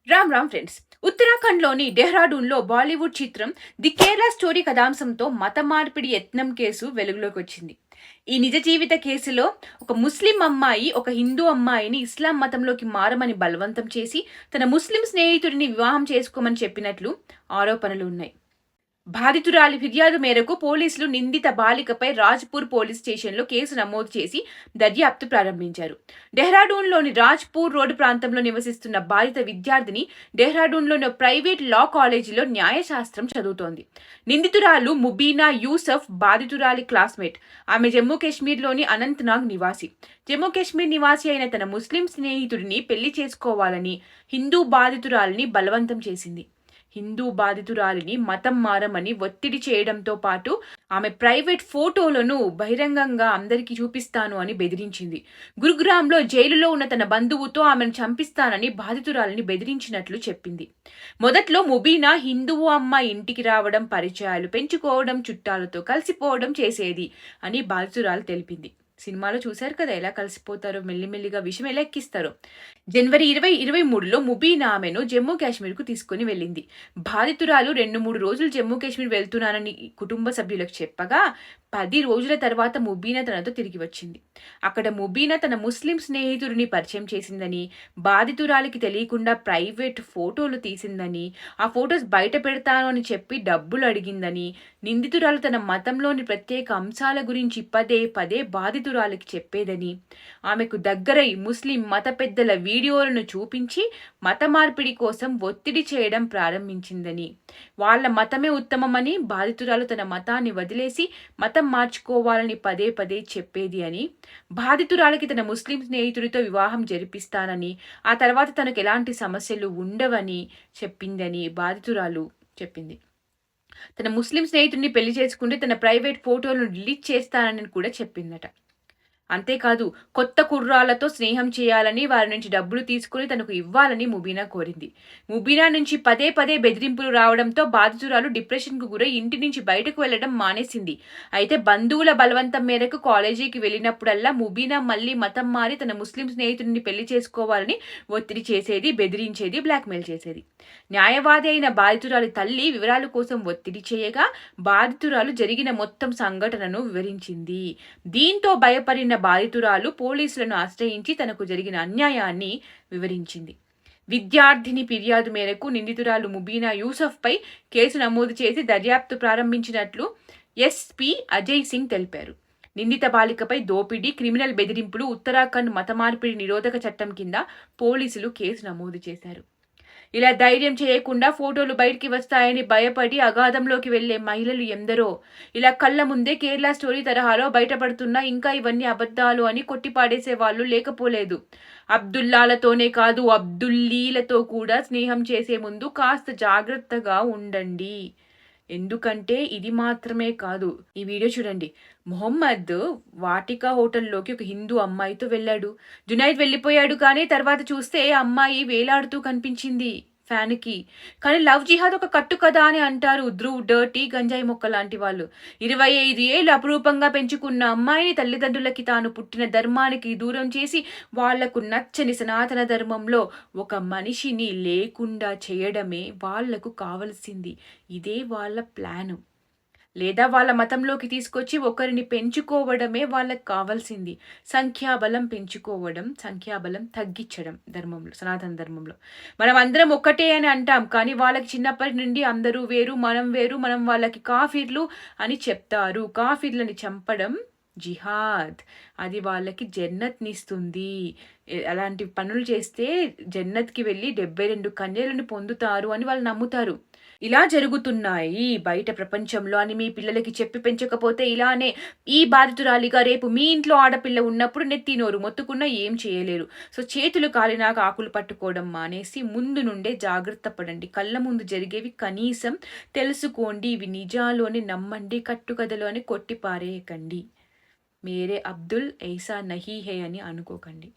Ram Ram friends. ఉత్తరాఖండ్లోని డెహ్రాడూన్లో బాలీవుడ్ చిత్రం the Kerala story కథాంశంతో మత మార్పిడి యత్నం కేసు వెలుగులోకి వచ్చింది. ఈ నిజ జీవిత కేసులో ఒక ముస్లిం అమ్మాయి ఒక హిందూ అమ్మాయిని ఇస్లాం మతంలోకి మారమని బలవంతం చేసి తన ముస్లిం స్నేహితుడిని వివాహం చేసుకోమని చెప్పినట్లు ఆరోపణలు ఉన్నాయి. బాధితురాలి ఫిర్యాదు మేరకు పోలీసులు నిందిత బాలికపై రాజ్పూర్ పోలీస్ స్టేషన్లో కేసు నమోదు చేసి దర్యాప్తు ప్రారంభించారు. డెహ్రాడూన్లోని రాజ్పూర్ రోడ్డు ప్రాంతంలో నివసిస్తున్న బాధిత విద్యార్థిని డెహ్రాడూన్లోని ప్రైవేట్ లా కాలేజీలో న్యాయశాస్త్రం చదువుతోంది. నిందితురాలు ముబీనా యూసఫ్ బాధితురాలి క్లాస్మేట్. ఆమె జమ్మూ కాశ్మీర్లోని అనంతనాగ్ నివాసి. జమ్మూ కాశ్మీర్ నివాసి అయిన తన ముస్లిం స్నేహితుడిని పెళ్లి చేసుకోవాలని హిందూ బాధితురాలిని బలవంతం చేసింది. హిందూ బాధితురాలిని మతం మారమని ఒత్తిడి చేయడంతో పాటు ఆమె ప్రైవేట్ ఫోటోలను బహిరంగంగా అందరికీ చూపిస్తాను అని బెదిరించింది. గురుగ్రామ్లో జైలులో ఉన్న తన బంధువుతో ఆమెను చంపిస్తానని బాధితురాలిని బెదిరించినట్లు చెప్పింది. మొదట్లో ముబీనా హిందువు అమ్మాయి ఇంటికి రావడం, పరిచయాలు పెంచుకోవడం, చుట్టాలతో కలిసిపోవడం చేసేది అని బాధితురాలు తెలిపింది. సినిమాలో చూశారు కదా ఎలా కలిసిపోతారో, మెల్లిమెల్లిగా విషయం ఎలా ఎక్కిస్తారో. జనవరి 2023లో ముబీనా ఆమెను జమ్మూ కాశ్మీర్కు తీసుకుని వెళ్ళింది. బాధితురాలు 2-3 రోజులు జమ్మూ కాశ్మీర్ వెళ్తున్నానని కుటుంబ సభ్యులకు చెప్పగా 10 రోజుల తర్వాత ముబీనా తనతో తిరిగి వచ్చింది. అక్కడ ముబీనా తన ముస్లిం స్నేహితుడిని పరిచయం చేసిందని, బాధితురాలికి తెలియకుండా ప్రైవేట్ ఫోటోలు తీసిందని, ఆ ఫొటోస్ బయట పెడతాను అని చెప్పి డబ్బులు అడిగిందని, నిందితురాలు తన మతంలోని ప్రత్యేక అంశాల గురించి పదే పదే బాధితురాలికి చెప్పేదని, ఆమెకు దగ్గరై ముస్లిం మత పెద్దల వీడియోలను చూపించి మత మార్పిడి కోసం ఒత్తిడి చేయడం ప్రారంభించిందని, వాళ్ళ మతమే ఉత్తమమని, బాధితురాలు తన మతాన్ని వదిలేసి మతం మార్చుకోవాలని పదే పదే చెప్పేది అని, బాధితురాలికి తన ముస్లిం స్నేహితుడితో వివాహం జరిపిస్తానని, ఆ తర్వాత తనకు ఎలాంటి సమస్యలు ఉండవని చెప్పిందని బాధితురాలు చెప్పింది. తన ముస్లిం స్నేహితుడిని పెళ్లి చేసుకుంటే తన ప్రైవేట్ ఫోటోలను డిలీట్ చేస్తానని కూడా చెప్పిందట. అంతేకాదు కొత్త కుర్రాళ్లతో స్నేహం చేయాలని, వారి నుంచి డబ్బులు తీసుకుని తనకు ఇవ్వాలని ముబీనా కోరింది. ముబీనా నుంచి పదే పదే బెదిరింపులు రావడంతో బాధితురాలు డిప్రెషన్కు గురై ఇంటి నుంచి బయటకు వెళ్లడం మానేసింది. అయితే బంధువుల బలవంతం మేరకు కాలేజీకి వెళ్ళినప్పుడల్లా ముబీనా మళ్లీ మతం మారి తన ముస్లిం స్నేహితుడిని పెళ్లి చేసుకోవాలని ఒత్తిడి చేసేది, బెదిరించేది, బ్లాక్మెయిల్ చేసేది. న్యాయవాది అయిన బాధితురాలి తల్లి వివరాల కోసం ఒత్తిడి చేయగా బాధితురాలు జరిగిన మొత్తం సంఘటనను వివరించింది. దీంతో భయపడిన బాధితురాలు పోలీసులను ఆశ్రయించి తనకు జరిగిన అన్యాయాన్ని వివరించింది. విద్యార్థిని ఫిర్యాదు మేరకు నిందితురాలు ముబీనా యూసఫ్పై కేసు నమోదు చేసి దర్యాప్తు ప్రారంభించినట్లు ఎస్పీ అజయ్ సింగ్ తెలిపారు. నిందిత బాలికపై దోపిడీ, క్రిమినల్ బెదిరింపులు, ఉత్తరాఖండ్ మత మార్పిడి నిరోధక చట్టం కింద పోలీసులు కేసు నమోదు చేశారు. ఇలా ధైర్యం చేయకుండా ఫోటోలు బయటికి వస్తాయని భయపడి అగాధంలోకి వెళ్లే మహిళలు ఎందరో. ఇలా కళ్ళ ముందే కేరళ స్టోరీ తరహాలో బయటపడుతున్నా ఇంకా ఇవన్నీ అబద్ధాలు అని కొట్టిపాడేసే వాళ్ళు లేకపోలేదు. అబ్దుల్లాలతోనే కాదు, అబ్దుల్లీలతో కూడా స్నేహం చేసే ముందు కాస్త జాగ్రత్తగా ఉండండి. ఎందుకంటే ఇది మాత్రమే కాదు. ఈ వీడియో చూడండి. మొహమ్మద్ వాటికా హోటల్లోకి ఒక హిందూ అమ్మాయితో వెళ్ళాడు. జునైద్ వెళ్ళిపోయాడు, కానీ తర్వాత చూస్తే అమ్మాయి వేలాడుతూ కనిపించింది ఫ్యాన్కి. కానీ లవ్ జిహాద్ ఒక కట్టు కదా అని అంటారు ధ్రువ్, డర్టీ, గంజాయి మొక్క లాంటి వాళ్ళు. 25 ఏళ్ళు అపురూపంగా పెంచుకున్న అమ్మాయిని తల్లిదండ్రులకి తాను పుట్టిన ధర్మానికి దూరం చేసి వాళ్లకు నచ్చని సనాతన ధర్మంలో ఒక మనిషిని లేకుండా చేయడమే వాళ్లకు కావలసింది. ఇదే వాళ్ళ ప్లాను. లేదా వాళ్ళ మతంలోకి తీసుకొచ్చి ఒకరిని పెంచుకోవడమే వాళ్ళకి కావాల్సింది. సంఖ్యాబలం పెంచుకోవడం, సంఖ్యాబలం తగ్గించడం ధర్మంలో, సనాతన ధర్మంలో. మనం అందరం ఒక్కటే అని అంటాం, కానీ వాళ్ళకి చిన్నప్పటి నుండి అందరూ వేరు, మనం వేరు, మనం వాళ్ళకి కాఫీర్లు అని చెప్తారు. కాఫీర్లని చంపడం జిహాద్. అది వాళ్ళకి జన్నత్నిస్తుంది. అలాంటి పనులు చేస్తే జన్నత్కి వెళ్ళి 72 కన్యలను పొందుతారు అని వాళ్ళు నమ్ముతారు. ఇలా జరుగుతున్నాయి బయట ప్రపంచంలో అని మీ పిల్లలకి చెప్పి పెంచకపోతే ఇలానే. ఈ బాధితురాలిగా రేపు మీ ఇంట్లో ఆడపిల్ల ఉన్నప్పుడు నెత్తి నోరు మొత్తుకున్నా ఏం చేయలేరు. సో చేతులు కాలినాక ఆకులు పట్టుకోవడం మానేసి ముందు నుండే జాగ్రత్త పడండి. కళ్ళ ముందు జరిగేవి కనీసం తెలుసుకోండి. ఇవి నిజాలు అని నమ్మండి. కట్టుకథలు అని కొట్టి పారేయకండి. మేరే అబ్దుల్ ఐసా నహీ హే అని అనుకోకండి.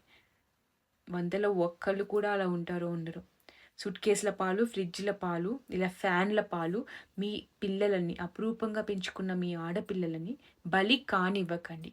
100లో ఒక్కళ్ళు కూడా అలా ఉంటారో ఉండరు. సూట్ కేసుల పాలు, ఫ్రిడ్జ్ల పాలు, ఇలా ఫ్యాన్ల పాలు మీ పిల్లలని, అపురూపంగా పెంచుకున్న మీ ఆడపిల్లలని బలి కానివ్వకండి.